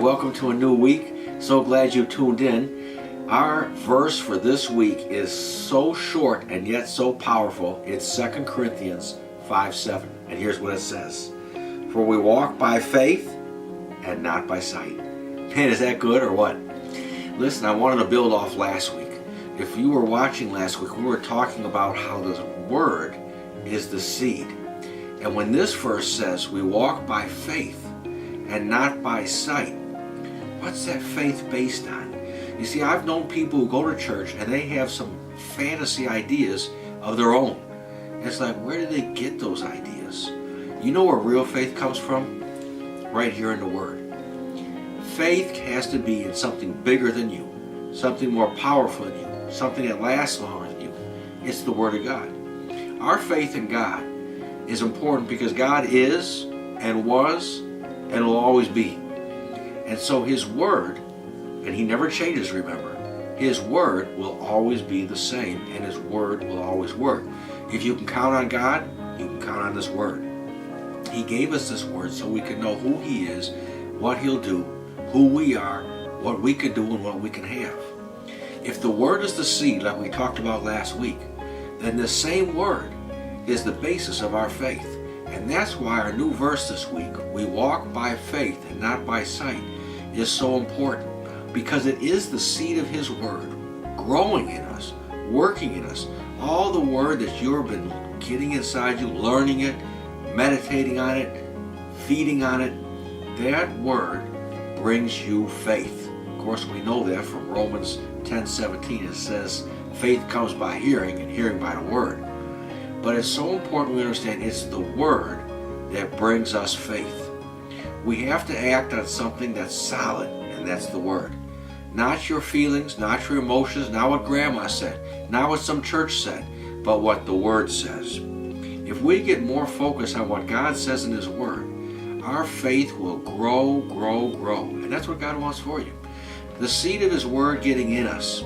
welcome to a new week. So glad you tuned in. Our verse for this week is so short and yet so powerful. It's 2 Corinthians 5:7. And here's what it says. For we walk by faith and not by sight. Man, is that good or what? Listen, I wanted to build off last week. If you were watching last week, we were talking about how the Word is the seed. And when this verse says we walk by faith and not by sight, what's that faith based on? You see, I've known people who go to church and they have some fantasy ideas of their own. It's like, where do they get those ideas? You know where real faith comes from? Right here in the Word. Faith has to be in something bigger than you, something more powerful than you, something that lasts longer than you. It's the Word of God. Our faith in God is important because God is and was and will always be. And so His Word, and He never changes, remember, His Word will always be the same and His Word will always work. If you can count on God, you can count on this Word. He gave us this Word so we can know who He is, what He'll do, who we are, what we can do, and what we can have. If the Word is the seed, like we talked about last week, then the same Word is the basis of our faith. And that's why our new verse this week, we walk by faith and not by sight, is so important. Because it is the seed of His Word, growing in us, working in us. All the Word that you've been getting inside you, learning it, meditating on it, feeding on it, that Word brings you faith. Of course, we know that from Romans 10:17. It says, faith comes by hearing and hearing by the Word. But it's so important we understand it's the Word that brings us faith. We have to act on something that's solid, and that's the Word. Not your feelings, not your emotions, not what Grandma said, not what some church said, but what the Word says. If we get more focused on what God says in His Word, our faith will grow, and that's what God wants for you. The seed of His Word getting in us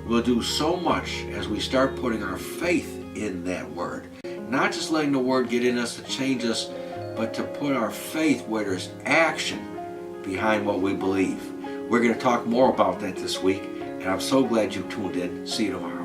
will do so much as we start putting our faith in that Word. Not just letting the Word get in us to change us, but to put our faith where there's action behind what we believe. We're going to talk more about that this week, and I'm so glad you tuned in. See you tomorrow.